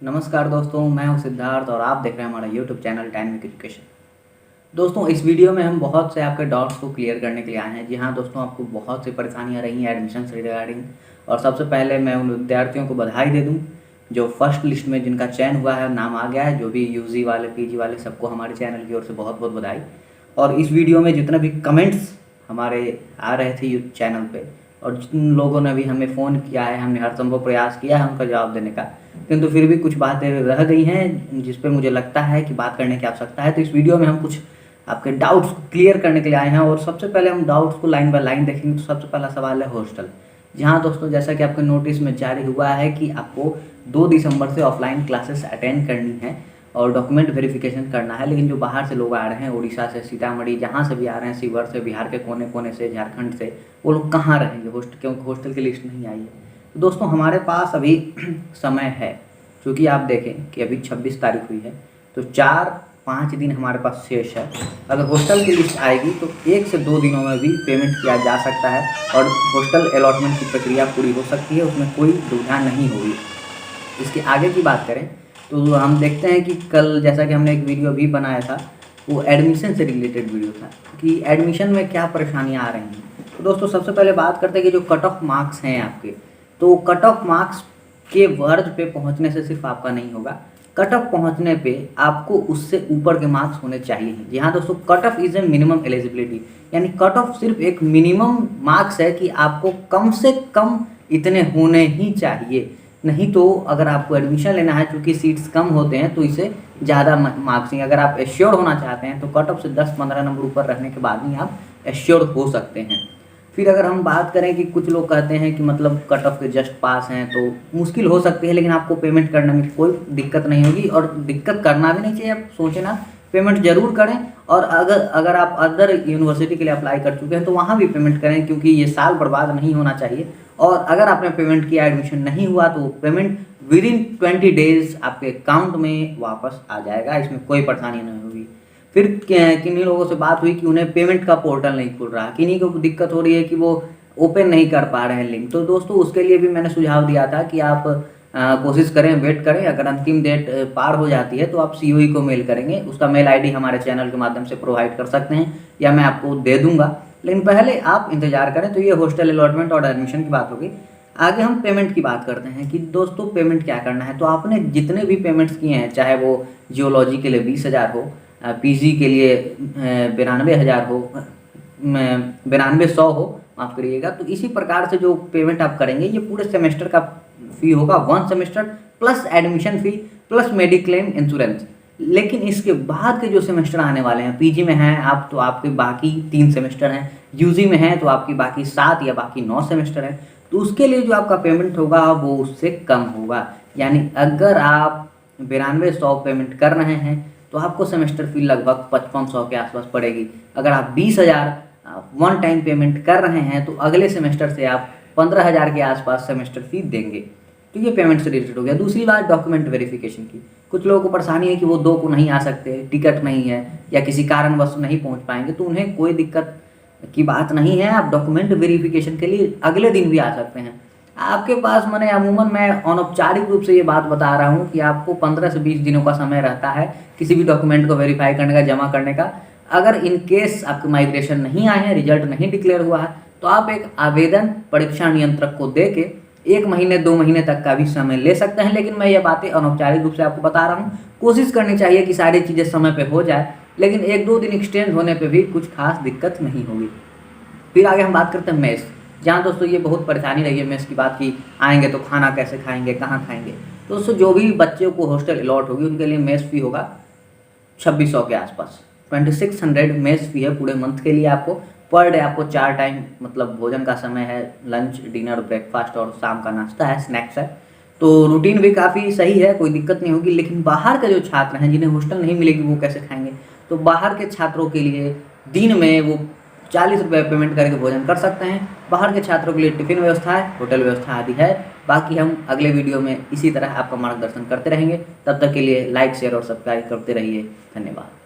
नमस्कार दोस्तों, मैं हूं सिद्धार्थ और आप देख रहे हैं हमारा यूट्यूब चैनल डायनेमिक एजुकेशन। दोस्तों, इस वीडियो में हम बहुत से आपके डाउट्स को क्लियर करने के लिए आए हैं। जी हाँ दोस्तों, आपको बहुत सी परेशानियां रही हैं एडमिशन से रिगार्डिंग। और सबसे पहले मैं उन विद्यार्थियों को बधाई दे दूँ जो फर्स्ट लिस्ट में जिनका चयन हुआ है, नाम आ गया है। जो भी यूजी वाले, पीजी वाले, सबको हमारे चैनल की ओर से बहुत बहुत बधाई। और इस वीडियो में जितने भी कमेंट्स हमारे आ रहे थे चैनल पे और जिन लोगों ने भी हमें फ़ोन किया है, हमने हर संभव प्रयास किया है उनका जवाब देने का, किंतु फिर भी कुछ बातें रह गई हैं जिस पे मुझे लगता है कि बात करने की आवश्यकता है। तो इस वीडियो में हम कुछ आपके डाउट्स को क्लियर करने के लिए आए हैं। और सबसे पहले हम डाउट्स को लाइन बाय लाइन देखेंगे। तो सबसे पहला सवाल है हॉस्टल। जहाँ दोस्तों, जैसा कि आपके नोटिस में जारी हुआ है कि आपको 2 दिसंबर से ऑफलाइन क्लासेस अटेंड करनी है और डॉक्यूमेंट वेरिफिकेशन करना है। लेकिन जो बाहर से लोग आ रहे हैं, उड़ीसा से, सीतामढ़ी, जहाँ से भी आ रहे हैं, शिवहर से, बिहार के कोने कोने से, झारखंड से, वो लोग कहाँ रहेंगे क्योंकि हॉस्टल की लिस्ट नहीं आई है। तो दोस्तों, हमारे पास अभी समय है, क्योंकि आप देखें कि अभी 26 तारीख हुई है, तो 4-5 दिन हमारे पास शेष है। अगर हॉस्टल की लिस्ट आएगी तो 1 से 2 दिनों में भी पेमेंट किया जा सकता है और हॉस्टल अलॉटमेंट की प्रक्रिया पूरी हो सकती है, उसमें कोई दुविधा नहीं होगी। इसके आगे की बात करें तो हम देखते हैं कि कल, जैसा कि हमने एक वीडियो भी बनाया था, वो एडमिशन से रिलेटेड वीडियो था कि एडमिशन में क्या परेशानियां आ रही हैं। तो दोस्तों, सबसे पहले बात करते हैं कि जो कट ऑफ मार्क्स हैं आपके, तो कट ऑफ मार्क्स के वर्ग पे पहुंचने से सिर्फ आपका नहीं होगा, कट ऑफ पहुंचने पे आपको उससे ऊपर के मार्क्स होने चाहिए। जी हाँ दोस्तों, cut off is a minimum eligibility, यानी कट ऑफ सिर्फ एक मिनिमम मार्क्स है कि आपको कम से कम इतने होने ही चाहिए। नहीं तो अगर आपको एडमिशन लेना है, चूँकि सीट्स कम होते हैं, तो इसे ज़्यादा मार्क्स नहीं। अगर आप एश्योर होना चाहते हैं तो कट ऑफ से 10-15 नंबर ऊपर रहने के बाद ही आप एश्योर हो सकते हैं। फिर अगर हम बात करें कि कुछ लोग कहते हैं कि मतलब कट ऑफ के जस्ट पास हैं, तो मुश्किल हो सकती है, लेकिन आपको पेमेंट करने में कोई दिक्कत नहीं होगी और दिक्कत करना भी नहीं चाहिए। आप सोचें ना, पेमेंट जरूर करें। और अगर आप अदर यूनिवर्सिटी के लिए अप्लाई कर चुके हैं तो वहाँ भी पेमेंट करें, क्योंकि ये साल बर्बाद नहीं होना चाहिए। और अगर आपने पेमेंट किया, एडमिशन नहीं हुआ, तो पेमेंट विदिन 20 डेज आपके अकाउंट में वापस आ जाएगा, इसमें कोई परेशानी नहीं होगी। फिर किन्हीं लोगों से बात हुई कि उन्हें पेमेंट का पोर्टल नहीं खुल रहा, किन्हीं को दिक्कत हो रही है कि वो ओपन नहीं कर पा रहे हैं लिंक। तो दोस्तों, उसके लिए भी मैंने सुझाव दिया था कि आप कोशिश करें, वेट करें। अगर अंतिम डेट पार हो जाती है तो आप सीओई को मेल करेंगे, उसका मेल आईडी हमारे चैनल के माध्यम से प्रोवाइड कर सकते हैं या मैं आपको दे दूंगा, लेकिन पहले आप इंतजार करें। तो ये हॉस्टल अलॉटमेंट और एडमिशन की बात होगी। आगे हम पेमेंट की बात करते हैं कि दोस्तों, पेमेंट क्या करना है। तो आपने जितने भी पेमेंट्स किए हैं, चाहे वो जियोलॉजी के लिए 20,000 हो, पीजी के लिए 92,000 हो, 9200 हो, माफ़ करिएगा, तो इसी प्रकार से जो पेमेंट आप करेंगे, ये पूरे सेमेस्टर का फी होगा, 1 semester plus admission fee plus mediclaim insurance. लेकिन इसके बाद के जो सेमेस्टर आने वाले हैं, पीजी में हैं आप तो आपके बाकी 3 सेमेस्टर हैं, यूजी में हैं तो आपकी बाकी 7 या बाकी 9 सेमेस्टर हैं, तो उसके लिए जो आपका पेमेंट होगा वो उससे कम होगा। यानी अगर आप 9200 पेमेंट कर रहे हैं तो आपको सेमेस्टर फी लगभग 5500 के आसपास पड़ेगी। अगर आप 20,000 वन टाइम पेमेंट कर रहे हैं तो अगले सेमेस्टर से आप 15,000 के आसपास सेमेस्टर फी देंगे। तो ये पेमेंट से रिलेटेड हो गया। दूसरी बात डॉक्यूमेंट वेरिफिकेशन की। कुछ लोगों को परेशानी है कि वो 2 को नहीं आ सकते, टिकट नहीं है या किसी कारणवश नहीं पहुंच पाएंगे, तो उन्हें कोई दिक्कत की बात नहीं है। आप डॉक्यूमेंट वेरिफिकेशन के लिए अगले दिन भी आ सकते हैं। आपके पास मैंने अमूमन मैं अनौपचारिक रूप से ये बात बता रहा हूँ कि आपको 15 से 20 दिनों का समय रहता है किसी भी डॉक्यूमेंट को वेरीफाई करने का, जमा करने का। अगर इन केस आपके माइग्रेशन नहीं आए हैं, रिजल्ट नहीं डिक्लेयर हुआ है, तो आप एक आवेदन परीक्षा नियंत्रक को दे के 1 महीने 2 महीने तक का भी समय ले सकते हैं। लेकिन मैं ये बातें अनौपचारिक रूप से आपको बता रहा हूँ। कोशिश करनी चाहिए कि सारी चीज़ें समय पे हो जाए, लेकिन 1-2 दिन एक्सटेंड होने पे भी कुछ खास दिक्कत नहीं होगी। फिर आगे हम बात करते हैं मेस। जहाँ दोस्तों ये बहुत परेशानी रही है मेस की बात की, आएंगे तो खाना कैसे खाएंगे, कहाँ खाएंगे। दोस्तों, जो भी बच्चों को हॉस्टल अलॉट होगी उनके लिए मेस फी होगा 2600 के आसपास। 2600 मेस फी है पूरे मंथ के लिए। आपको पर डे आपको 4 टाइम मतलब भोजन का समय है, लंच, डिनर, ब्रेकफास्ट और शाम का नाश्ता है, स्नैक्स है। तो रूटीन भी काफ़ी सही है, कोई दिक्कत नहीं होगी। लेकिन बाहर के जो छात्र हैं जिन्हें हॉस्टल नहीं मिलेगी वो कैसे खाएंगे। तो बाहर के छात्रों के लिए दिन में वो 40 रुपये पेमेंट करके भोजन कर सकते हैं। बाहर के छात्रों के लिए टिफ़िन व्यवस्था है, होटल व्यवस्था आदि है। बाकी हम अगले वीडियो में इसी तरह आपका मार्गदर्शन करते रहेंगे। तब तक के लिए लाइक, शेयर और सब्सक्राइब करते रहिए। धन्यवाद।